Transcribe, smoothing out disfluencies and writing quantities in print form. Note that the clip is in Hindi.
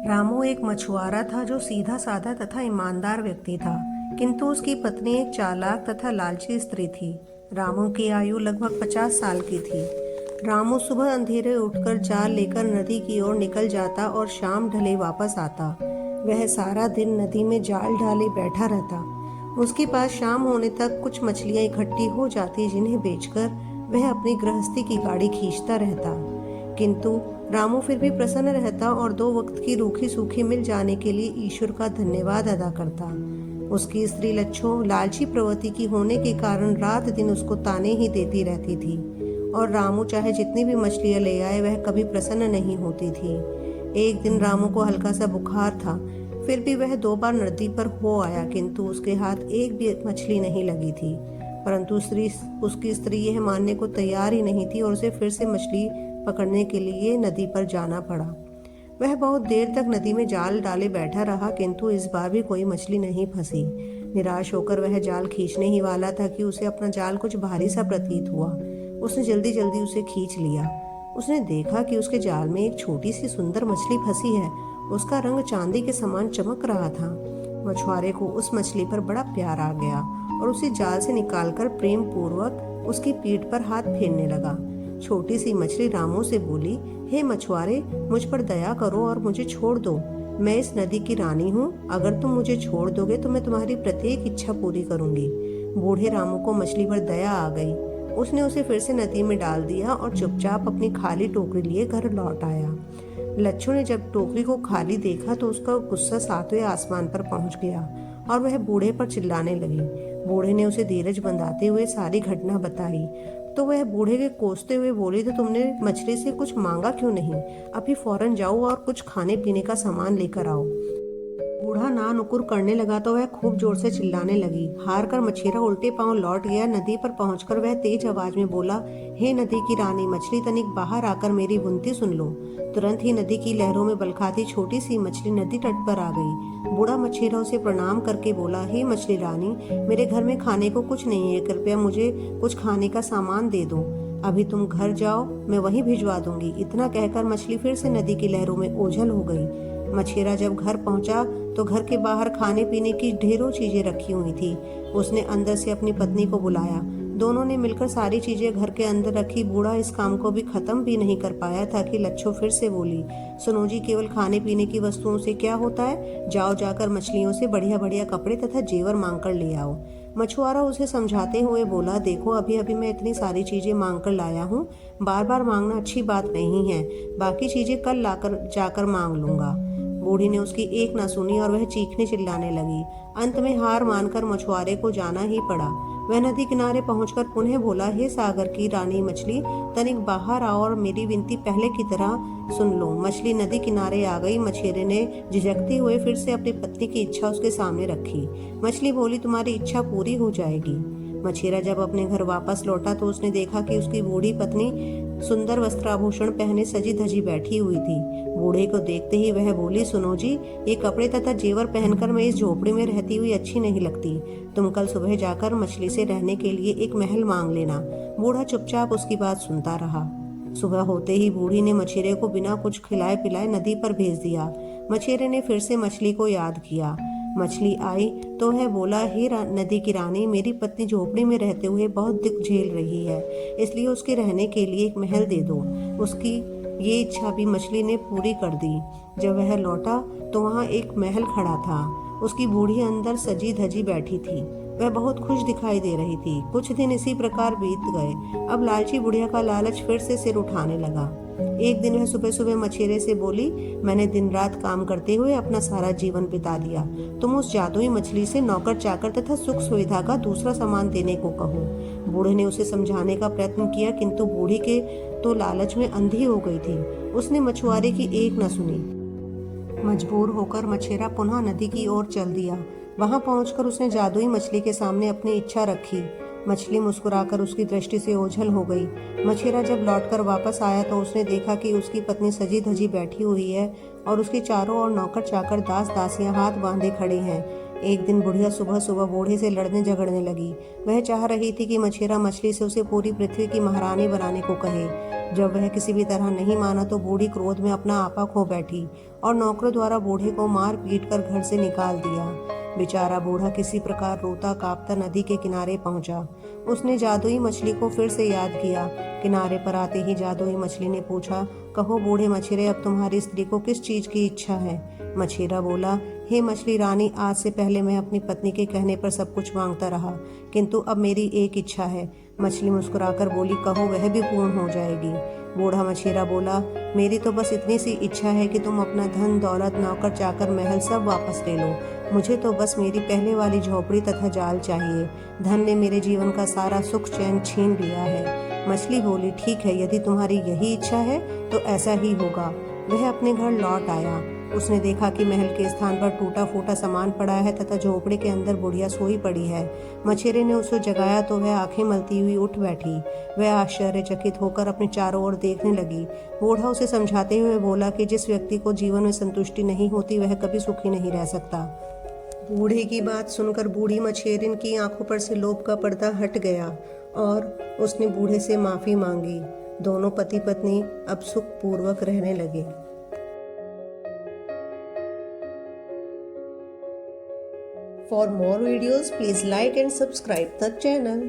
रामू एक मछुआरा था जो सीधा साधा तथा ईमानदार व्यक्ति था, किंतु उसकी पत्नी एक चालाक तथा लालची स्त्री थी। रामू की आयु लगभग 50 साल की थी। रामू सुबह अंधेरे उठकर जाल लेकर नदी की ओर निकल जाता और शाम ढले वापस आता। वह सारा दिन नदी में जाल डाले बैठा रहता। उसके पास शाम होने तक कुछ मछलियां इकट्ठी हो जाती, जिन्हें बेचकर वह अपनी गृहस्थी की गाड़ी खींचता रहता। किंतु रामू फिर भी प्रसन्न रहता और 2 वक्त की रूखी सूखी मिल जाने के लिए ईश्वर का धन्यवाद अदा करता। उसकी स्त्री लच्छो लालची प्रवृत्ति की होने के कारण रात दिन उसको ताने ही देती रहती थी, और रामू चाहे जितनी भी मछलियां ले आए वह कभी प्रसन्न नहीं होती थी। एक दिन रामू को हल्का सा बुखार था, फिर भी वह 2 बार नदी पर हो आया, किंतु उसके हाथ एक भी मछली नहीं लगी थी। परंतु उसकी स्त्री यह मानने को तैयार ही नहीं थी और उसे फिर से मछली पकड़ने के लिए नदी पर जाना पड़ा। वह बहुत देर तक नदी में जाल डाले बैठा रहा, किंतु इस बार भी कोई मछली नहीं फंसी। निराश होकर वह जाल खींचने ही वाला था कि उसे अपना जाल कुछ भारी सा प्रतीत हुआ। उसने जल्दी जल्दी उसे खींच लिया। उसने देखा कि उसके जाल में एक छोटी सी सुंदर मछली फंसी है। उसका रंग चांदी के समान चमक रहा था। मछुआरे को उस मछली पर बड़ा प्यार आ गया और उसे जाल से निकालकर प्रेम पूर्वक उसकी पीठ पर हाथ फेरने लगा। छोटी सी मछली रामू से बोली, हे मछुआरे, मुझ पर दया करो और मुझे छोड़ दो। मैं इस नदी की रानी हूँ। अगर तुम मुझे छोड़ दोगे तो मैं तुम्हारी प्रत्येक इच्छा पूरी करूंगी। बूढ़े रामू को मछली पर दया आ गई। उसने उसे फिर से नदी में डाल दिया और चुपचाप अपनी खाली टोकरी लिए घर लौट आया। लच्छू ने जब टोकरी को खाली देखा तो उसका गुस्सा 7वें आसमान पर पहुंच गया और वह बूढ़े पर चिल्लाने लगी। बूढ़े ने उसे धीरज बंधाते हुए सारी घटना बताई तो वह बूढ़े के कोसते हुए बोली, तो तुमने मछली से कुछ मांगा क्यों नहीं? अभी फौरन जाओ और कुछ खाने पीने का सामान लेकर आओ। बूढ़ा ना नुकुर करने लगा तो वह खूब जोर से चिल्लाने लगी। हार कर मछेरा उल्टे पांव लौट गया। नदी पर पहुंचकर वह तेज आवाज में बोला, हे नदी की रानी, मछली तनिक बाहर आकर मेरी विनती सुन लो। तुरंत ही नदी की लहरों में बलखाती छोटी सी मछली नदी तट पर आ गई। बूढ़ा मछेरा उसे प्रणाम करके बोला, हे मछली रानी, मेरे घर में खाने को कुछ नहीं है, कृपया मुझे कुछ खाने का सामान दे दो। अभी तुम घर जाओ, मैं वहीं भिजवा दूंगी। इतना कहकर मछली फिर से नदी की लहरों में ओझल हो गई। मछेरा जब घर पहुंचा तो घर के बाहर खाने पीने की ढेरों चीजें रखी हुई थी। उसने अंदर से अपनी पत्नी को बुलाया। दोनों ने मिलकर सारी चीजें घर के अंदर रखी। बूढ़ा इस काम को भी खत्म भी नहीं कर पाया था कि लच्छो फिर से बोली, सुनो जी, केवल खाने पीने की वस्तुओं से क्या होता है? जाओ जाकर मछलियों से बढ़िया बढ़िया कपड़े तथा जेवर मांग कर ले आओ। मछुआरा उसे समझाते हुए बोला, देखो, अभी अभी मैं इतनी सारी चीजें मांग कर लाया हूँ। बार बार मांगना अच्छी बात नहीं है। बाकी चीजें कल लाकर जाकर मांग लूंगा। बूढ़ी ने उसकी एक न सुनी और वह चीखने चिल्लाने लगी। अंत में हार मानकर मछुआरे को जाना ही पड़ा। वह नदी किनारे पहुंचकर पुनः बोला, हे सागर की रानी मछली, तनिक बाहर आओ और मेरी विनती पहले की तरह सुन लो। मछली नदी किनारे आ गई। मछेरे ने झिझकते हुए फिर से अपनी पत्नी की इच्छा उसके सामने रखी। मछली बोली, तुम्हारी इच्छा पूरी हो जाएगी। मछेरा जब अपने घर वापस लौटा तो उसने देखा कि उसकी बूढ़ी पत्नी सुंदर वस्त्राभूषण पहने सजी धजी बैठी हुई थी। बूढ़े को देखते ही वह बोली, सुनो जी, ये कपड़े तथा जेवर पहनकर मैं इस झोपड़ी में रहती हुई अच्छी नहीं लगती। तुम कल सुबह जाकर मछली से रहने के लिए एक महल मांग लेना। बूढ़ा चुपचाप उसकी बात सुनता रहा। सुबह होते ही बूढ़ी ने मछेरे को बिना कुछ खिलाए पिलाए नदी पर भेज दिया। मछेरे ने फिर से मछली को याद किया। मछली आई तो वह बोला, हे नदी की रानी, मेरी पत्नी झोपड़ी में रहते हुए बहुत दुख झेल रही है, इसलिए उसके रहने के लिए एक महल दे दो। उसकी ये इच्छा भी मछली ने पूरी कर दी। जब वह लौटा तो वहाँ एक महल खड़ा था। उसकी बूढ़ी अंदर सजी धजी बैठी थी। वह बहुत खुश दिखाई दे रही थी। कुछ दिन इसी प्रकार बीत गए। अब लालची बुढ़िया का लालच फिर से सिर उठाने लगा। एक दिन वह सुबह सुबह मछेरे से बोली, मैंने दिन रात काम करते हुए अपना सारा जीवन बिता दिया। तुम उस जादुई मछली से नौकर चाकर तथा सुख सुविधा का दूसरा सामान देने को कहो। बूढ़े ने उसे समझाने का प्रयत्न किया, किंतु बूढ़ी के तो लालच में अंधी हो गई थी। उसने मछुआरे की एक न सुनी। मजबूर होकर मछेरा पुनः नदी की ओर चल दिया। वहां पहुंचकर उसने जादुई मछली के सामने अपनी इच्छा रखी। मछली मुस्कुराकर उसकी दृष्टि से ओझल हो गई। मछेरा जब लौटकर वापस आया तो उसने देखा कि उसकी पत्नी सजी धजी बैठी हुई है और उसके चारों ओर नौकर चाकर दास दासियां हाथ बांधे खड़े हैं। एक दिन बुढ़िया सुबह सुबह बूढ़े से लड़ने झगड़ने लगी। वह चाह रही थी कि मछेरा मछली से उसे पूरी पृथ्वी की महारानी बनाने को कहे। जब वह किसी भी तरह नहीं माना तो बूढ़ी क्रोध में अपना आपा खो बैठी और नौकरों द्वारा बूढ़े को मार पीट कर घर से निकाल दिया। बेचारा बूढ़ा किसी प्रकार रोता कांपता नदी के किनारे पहुंचा। उसने जादुई मछली को फिर से याद किया। किनारे पर आते ही जादुई मछली ने पूछा, कहो बूढ़े मछेरे, अब तुम्हारी स्त्री को किस चीज की इच्छा है? मछेरा बोला, हे मछली रानी, आज से पहले मैं अपनी पत्नी के कहने पर सब कुछ मांगता रहा, किंतु अब मेरी एक इच्छा है। मछली मुस्कुराकर बोली, कहो वह भी पूर्ण हो जाएगी। बूढ़ा मछेरा बोला, मेरी तो बस इतनी सी इच्छा है कि तुम अपना धन दौलत नौकर चाकर महल सब वापस ले लो। मुझे तो बस मेरी पहले वाली झोपड़ी तथा जाल चाहिए। धन ने मेरे जीवन का सारा सुख चैन छीन लिया है। मछली बोली, ठीक है, यदि तुम्हारी यही इच्छा है तो ऐसा ही होगा। वह अपने घर लौट आया। उसने देखा कि महल के स्थान पर टूटा फूटा सामान पड़ा है तथा झोपड़े के अंदर बुढ़िया सोई पड़ी है। मछेरे ने उसे जगाया तो वह आंखें मलती हुई उठ बैठी। वह आश्चर्यचकित होकर अपने चारों ओर देखने लगी। बूढ़ा उसे समझाते हुए बोला कि जिस व्यक्ति को जीवन में संतुष्टि नहीं होती वह कभी सुखी नहीं रह सकता। बूढ़े की बात सुनकर बूढ़ी मछेरिन की आंखों पर से लोभ का पर्दा हट गया और उसने बूढ़े से माफी मांगी। दोनों पति पत्नी अब सुख पूर्वक रहने लगे। For more videos, please like and subscribe the channel.